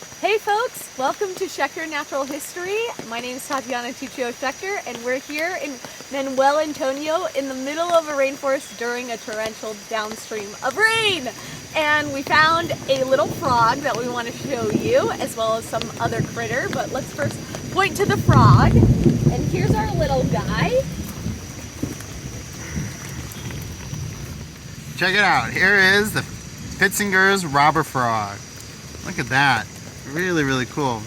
Hey folks, welcome to Schechter Natural History. My name is Tatiana Schechter and we're here in Manuel Antonio in the middle of a rainforest during a torrential downstream of rain. And we found a little frog that we want to show you, as well as some other critter, but let's first point to the frog. And here's our little guy. Check it out. Here is the Pitzinger's robber frog. Look at that. Really, really cool.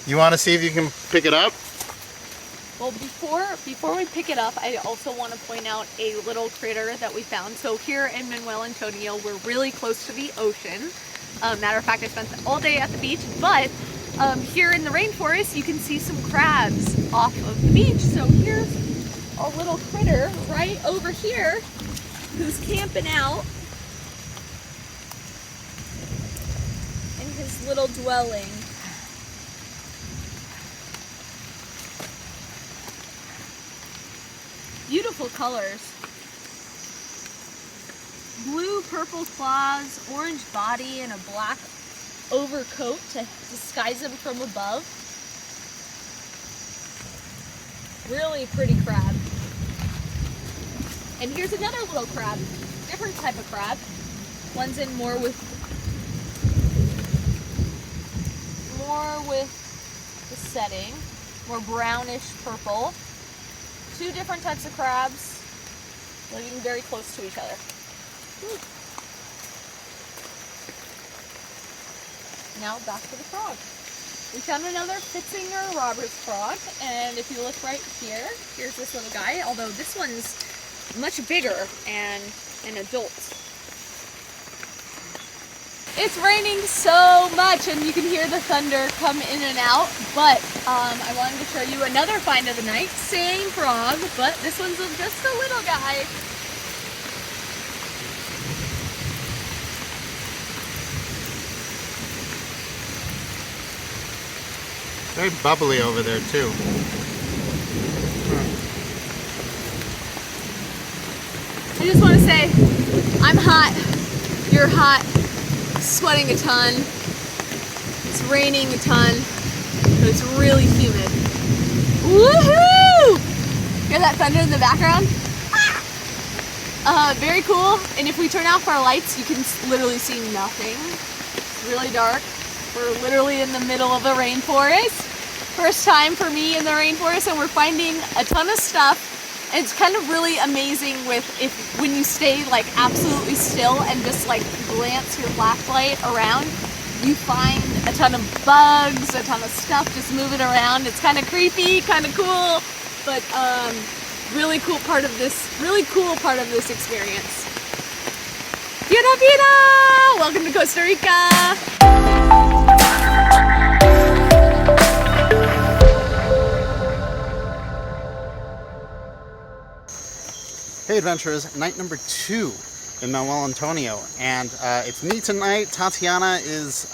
You want to see if you can pick it up? Well, before we pick it up, I also want to point out a little critter that we found. So here in Manuel Antonio, we're really close to the ocean. Matter of fact, I spent all day at the beach, but here in the rainforest, you can see some crabs off of the beach. So here's a little critter right over here who's camping out in his little dwelling. Beautiful colors. Blue, purple claws, orange body, and a black overcoat to disguise him from above. Really pretty crab. And here's another little crab. Different type of crab. Blends in more with the setting. More brownish purple. Two different types of crabs living very close to each other. Now back to the frog. We found another Pitzinger robber's frog, and if you look right here, here's this little guy, although this one's much bigger and an adult. It's raining so much and you can hear the thunder come in and out, but I wanted to show you another find of the night. Same frog, but this one's just a little guy. Very bubbly over there too. I just want to say, I'm hot, you're hot, sweating a ton, it's raining a ton, but it's really humid. Woohoo! Hear that thunder in the background? Very cool, and if we turn off our lights, you can literally see nothing. It's really dark. We're literally in the middle of a rainforest. First time for me in the rainforest, and we're finding a ton of stuff. And it's kind of really amazing when you stay like absolutely still and just like glance your flashlight around, you find a ton of bugs, a ton of stuff just moving around. It's kind of creepy, kind of cool, but really cool part of this experience. Pina Pina! Welcome to Costa Rica! Hey adventurers, night number 2 in Manuel Antonio, and it's me tonight. Tatiana is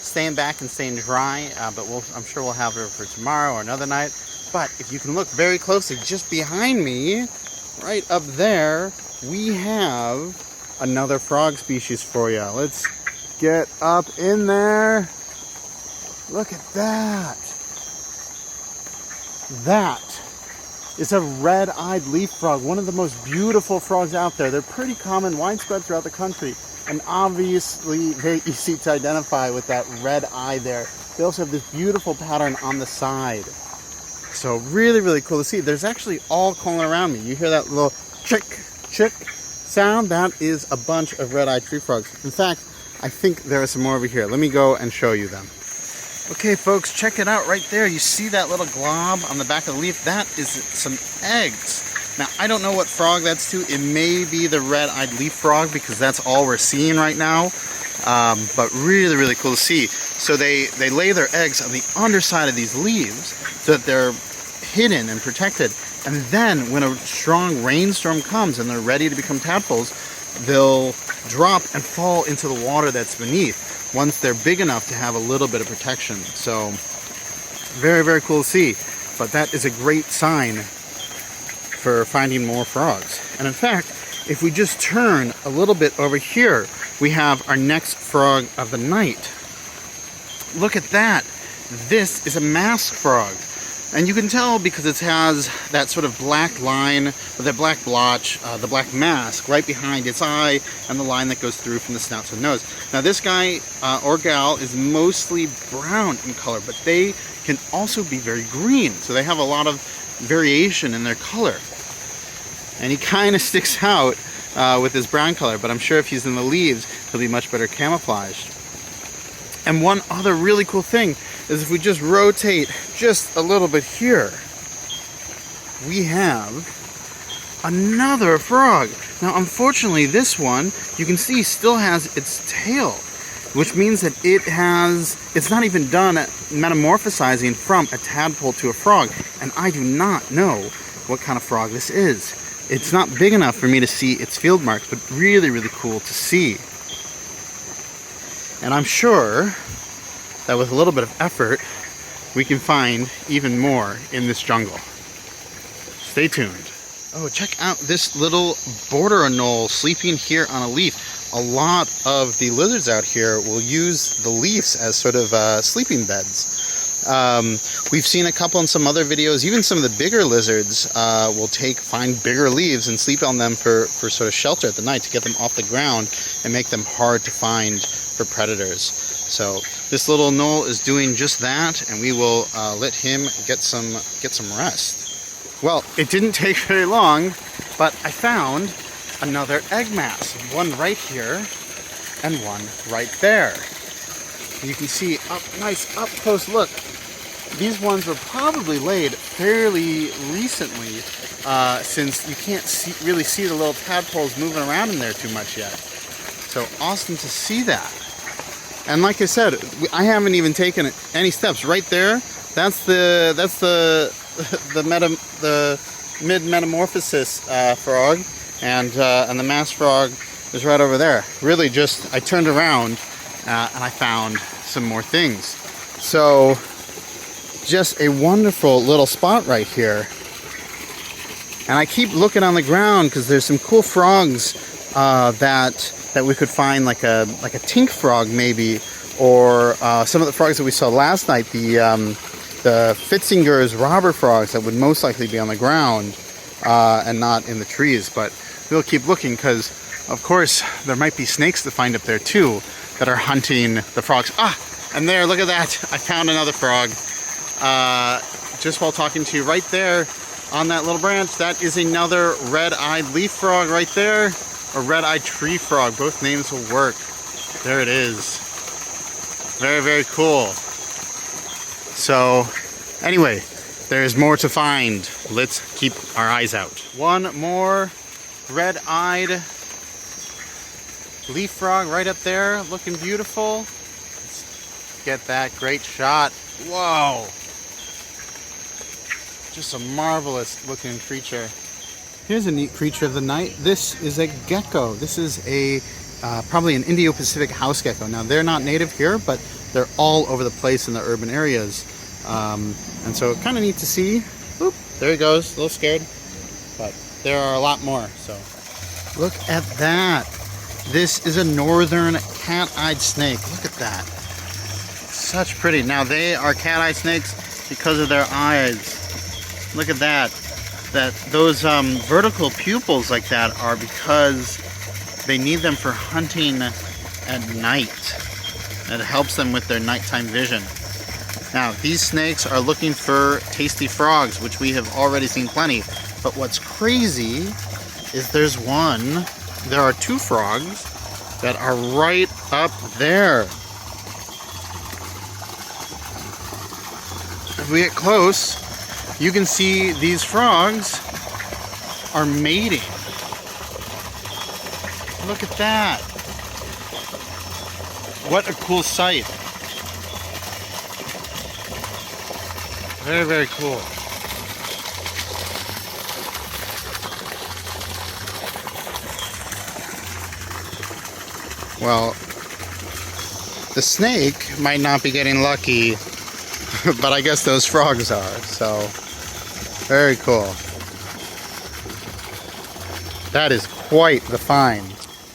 staying back and staying dry, but I'm sure we'll have her for tomorrow or another night. But if you can look very closely, just behind me, right up there, we have another frog species for you. Let's get up in there. Look at that. That is a red-eyed leaf frog, one of the most beautiful frogs out there. They're pretty common, widespread throughout the country, and obviously very easy to identify with that red eye there. They also have this beautiful pattern on the side. So really, really cool to see. There's actually all calling around me. You hear that little chick, chick sound? That is a bunch of red-eyed tree frogs. In fact, I think there are some more over here. Let me go and show you them. Okay folks, check it out right there. You see that little glob on the back of the leaf? That is some eggs. Now, I don't know what frog that's to. It may be the red-eyed leaf frog because that's all we're seeing right now. But really, really cool to see. So they lay their eggs on the underside of these leaves so that they're hidden and protected. And then when a strong rainstorm comes and they're ready to become tadpoles, they'll drop and fall into the water that's beneath once they're big enough to have a little bit of protection. So very, very cool to see. But that is a great sign for finding more frogs. And in fact, if we just turn a little bit over here, we have our next frog of the night. look at that. This is a mask frog. And you can tell because it has that sort of black line, or that black blotch, the black mask right behind its eye, and the line that goes through from the snout to the nose. Now this guy, or gal, is mostly brown in color, but they can also be very green. So they have a lot of variation in their color. And he kind of sticks out with his brown color, but I'm sure if he's in the leaves, he'll be much better camouflaged. And one other really cool thing is if we just rotate just a little bit here, we have another frog. Now, unfortunately, this one, you can see, still has its tail, which means that it's not even done metamorphosizing from a tadpole to a frog. And I do not know what kind of frog this is. It's not big enough for me to see its field marks, but really, really cool to see. And I'm sure that with a little bit of effort, we can find even more in this jungle. Stay tuned. Oh, check out this little border anole sleeping here on a leaf. A lot of the lizards out here will use the leaves as sort of sleeping beds. We've seen a couple in some other videos. Even some of the bigger lizards will find bigger leaves and sleep on them for sort of shelter at the night to get them off the ground and make them hard to find for predators. So this little anole is doing just that, and we will let him get some rest. Well, it didn't take very long, but I found another egg mass. One right here and one right there. You can see nice up close look. These ones were probably laid fairly recently, since you can't really see the little tadpoles moving around in there too much yet. So awesome to see that. And like I said, I haven't even taken any steps. Right there, that's the mid metamorphosis frog, and the masked frog is right over there. Really, just I turned around and I found some more things. So just a wonderful little spot right here. And I keep looking on the ground because there's some cool frogs that we could find, like a tink frog maybe, or some of the frogs that we saw last night, the Fitzinger's robber frogs that would most likely be on the ground and not in the trees. But we'll keep looking because, of course, there might be snakes to find up there too that are hunting the frogs. And there, look at that. I found another frog just while talking to you right there on that little branch. That is another red-eyed leaf frog right there, or red-eyed tree frog. Both names will work. There it is. Very, very cool. So anyway, there's more to find. Let's keep our eyes out. One more red-eyed leaf frog right up there, looking beautiful. Let's get that great shot. Whoa! Just a marvelous looking creature. Here's a neat creature of the night. This is a gecko. This is a probably an Indo-Pacific house gecko. Now they're not native here, but they're all over the place in the urban areas. And so kind of neat to see. Oop, there he goes, a little scared. But there are a lot more, so. Look at that. This is a northern cat-eyed snake. Look at that. Such pretty. Now they are cat-eyed snakes because of their eyes. Look at that. Those vertical pupils like that are because they need them for hunting at night. It helps them with their nighttime vision. Now, these snakes are looking for tasty frogs, which we have already seen plenty. But what's crazy is there are two frogs that are right up there. If we get close, you can see these frogs are mating. Look at that. What a cool sight. Very, very cool. Well, the snake might not be getting lucky, but I guess those frogs are, so very cool. That is quite the find.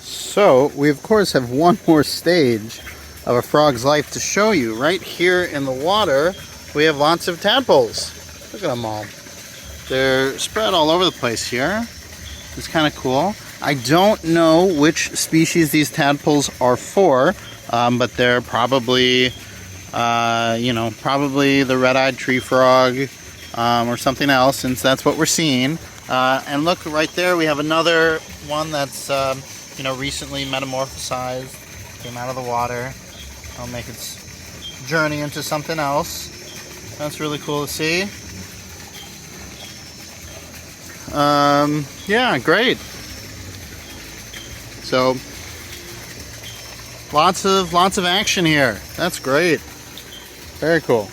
So we of course have one more stage of a frog's life to show you. Right here in the water, we have lots of tadpoles. Look at them all. They're spread all over the place here. It's kind of cool. I don't know which species these tadpoles are for, but they're probably, probably the red-eyed tree frog or something else, since that's what we're seeing. And look, right there we have another one that's, recently metamorphosized, came out of the water. I'll make its journey into something else. That's really cool to see. Yeah, great. So lots of action here. That's great. Very cool.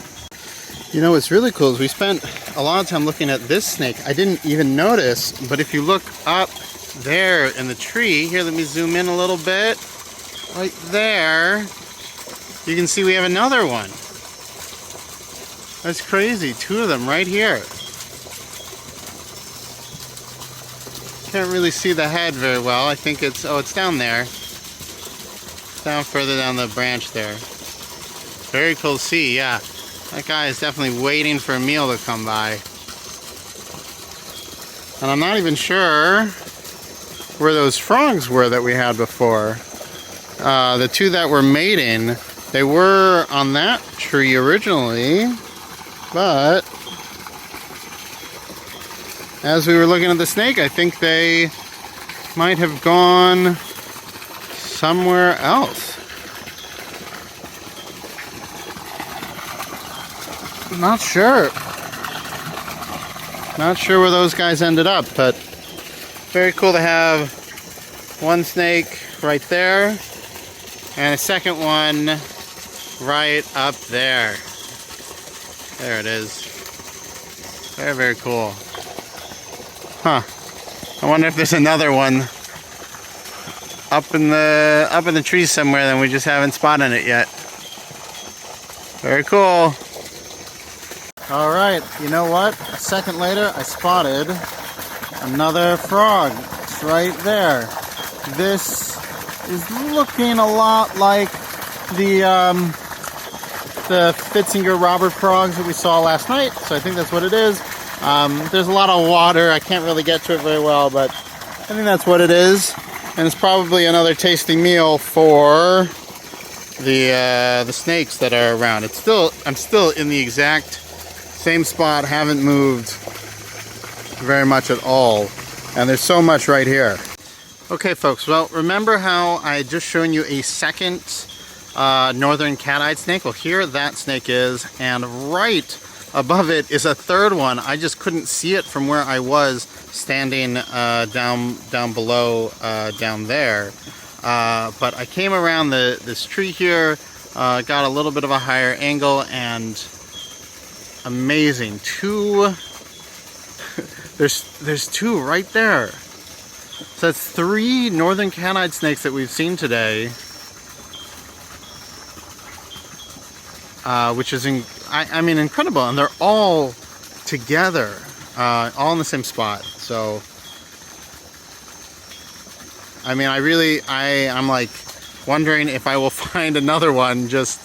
You know what's really cool is we spent a lot of time looking at this snake. I didn't even notice, but if you look up there in the tree, here, let me zoom in a little bit. Right there, you can see we have another one. That's crazy. Two of them right here. Can't really see the head very well. I think it's down there. Down further down the branch there. Very cool to see, yeah. That guy is definitely waiting for a meal to come by. And I'm not even sure where those frogs were that we had before. The two that were mating, they were on that tree originally, but as we were looking at the snake, I think they might have gone somewhere else. Not sure. Not sure where those guys ended up, but very cool to have one snake right there and a second one right up there. There it is. Very, very cool. Huh. I wonder if there's another one up in the trees somewhere that we just haven't spotted it yet. Very cool. All right, you know what? A second later, I spotted another frog. It's right there. This is looking a lot like the Fitzinger robber frogs that we saw last night. So I think that's what it is. There's a lot of water. I can't really get to it very well, but I think that's what it is. And it's probably another tasty meal for the snakes that are around. I'm still in the exact same spot, haven't moved very much at all, and there's so much right here. Okay folks, well, remember how I had just shown you a second northern cat-eyed snake? Well, here that snake is, and right above it is a third one. I just couldn't see it from where I was standing down below down there, but I came around this tree here, got a little bit of a higher angle, and amazing. There's two right there. So that's 3 northern cat-eyed snakes that we've seen today, which is incredible, and they're all together, all in the same spot. So I'm like wondering if I will find another one just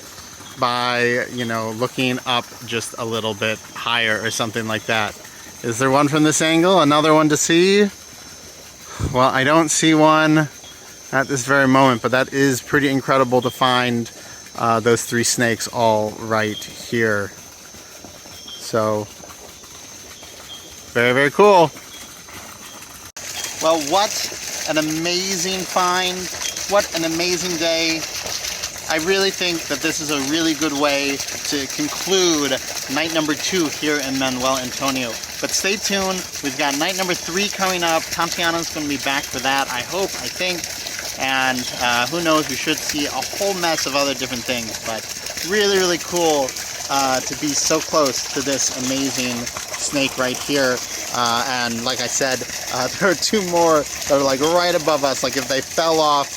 by, looking up just a little bit higher or something like that. Is there one from this angle? Another one to see? Well, I don't see one at this very moment, but that is pretty incredible to find those 3 snakes all right here. So, very, very cool. Well, what an amazing find. What an amazing day. I really think that this is a really good way to conclude night number 2 here in Manuel Antonio. But stay tuned, we've got night number 3 coming up. Campiano's going to be back for that, I think. And who knows, we should see a whole mess of other different things. But really, really cool to be so close to this amazing snake right here. And like I said, there are 2 more that are like right above us. Like if they fell off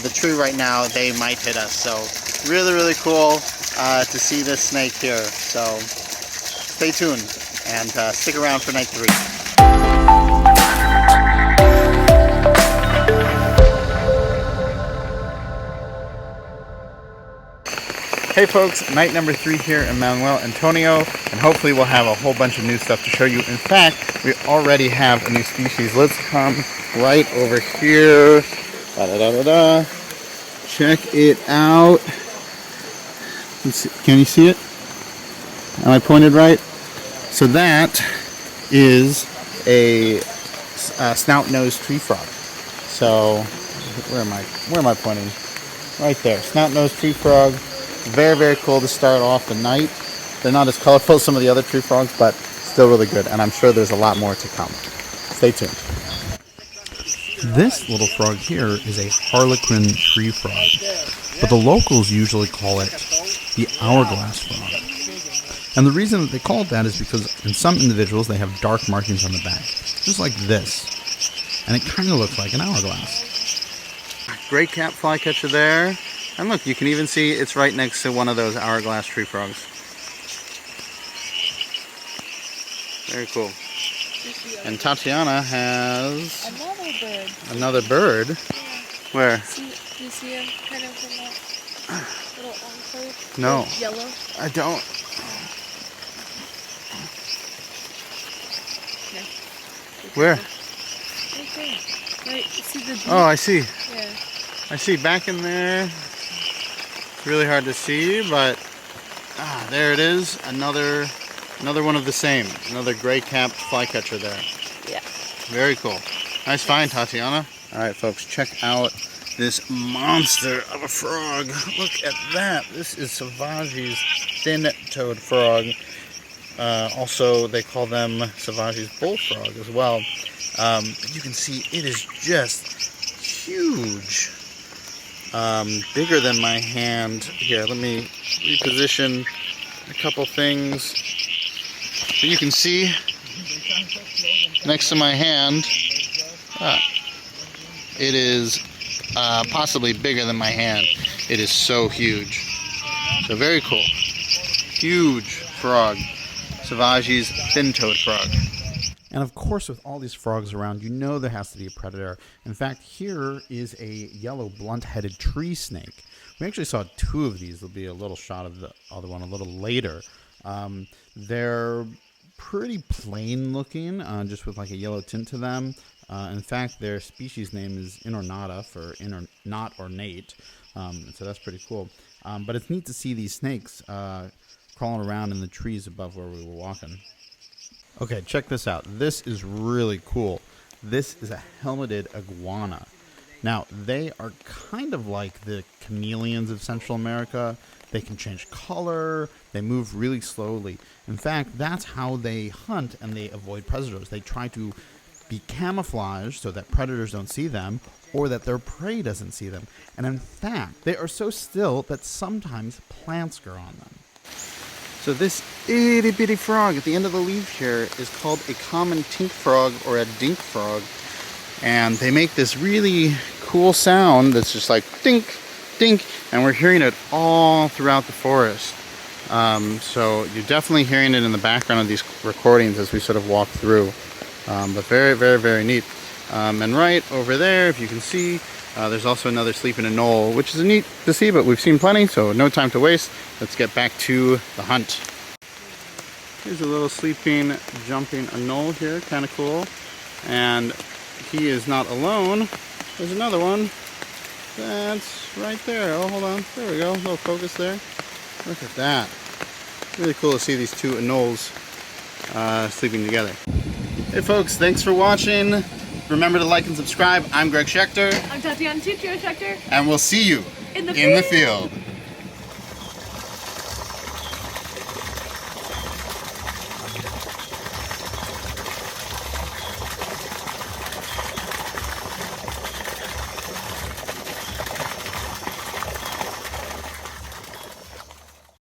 the tree right now, they might hit us. So really, really cool to see this snake here. So stay tuned and stick around for night 3. Hey folks, night number 3 here in Manuel Antonio, and hopefully we'll have a whole bunch of new stuff to show you. In fact, we already have a new species. Let's come right over here. Da-da-da-da-da. Check it out. Can you see it? Am I pointed right? So that is a snout-nosed tree frog. So where am I pointing? Right there. Snout-nosed tree frog. Very, very cool to start off the night. They're not as colorful as some of the other tree frogs, but still really good. And I'm sure there's a lot more to come. Stay tuned. This little frog here is a harlequin tree frog, but the locals usually call it the hourglass frog. And the reason that they call it that is because in some individuals they have dark markings on the back, just like this. And it kind of looks like an hourglass. Great cap flycatcher there. And look, you can even see it's right next to one of those hourglass tree frogs. Very cool. And Tatiana has another bird. Yeah. Where? Do you see him kind of in that little enclave? No. Yellow? I don't. Okay. Where? Right there. Right, see the beak? Oh, I see. Yeah. I see back in there. It's really hard to see, but there it is. Another one of the same. Another gray-capped flycatcher there. Yeah. Very cool. Nice find, Tatiana. All right, folks, check out this monster of a frog. Look at that. This is Savage's thin-toed frog. Also, they call them Savage's bullfrog as well. You can see it is just huge. Bigger than my hand. Here, let me reposition a couple things. But you can see next to my hand, it is possibly bigger than my hand. It is so huge. So very cool. Huge frog. Savage's thin-toed frog. And of course, with all these frogs around, you know there has to be a predator. In fact, here is a yellow blunt-headed tree snake. We actually saw 2 of these. There'll be a little shot of the other one a little later. They're pretty plain looking, just with like a yellow tint to them. In fact, their species name is inornata, for not ornate. So that's pretty cool. But it's neat to see these snakes crawling around in the trees above where we were walking. Okay, check this out. This is really cool. This is a helmeted iguana. Now, they are kind of like the chameleons of Central America. They can change color. They move really slowly. In fact, that's how they hunt and they avoid predators. They try to be camouflaged so that predators don't see them or that their prey doesn't see them. And in fact, they are so still that sometimes plants grow on them. So this itty bitty frog at the end of the leaf here is called a common tink frog or a dink frog. And they make this really cool sound that's just like dink, dink, and we're hearing it all throughout the forest. So you're definitely hearing it in the background of these recordings as we sort of walk through. But very, very, very neat. And right over there, if you can see, there's also another sleeping anole, which is neat to see, but we've seen plenty, so no time to waste. Let's get back to the hunt. Here's a little sleeping, jumping anole here, kind of cool. And he is not alone. There's another one. That's right there. Oh, hold on. There we go. A little focus there. Look at that. Really cool to see these 2 anoles sleeping together. Hey folks, thanks for watching. Remember to like and subscribe. I'm Greg Schechter. I'm Tatiana Schechter. And we'll see you in the field.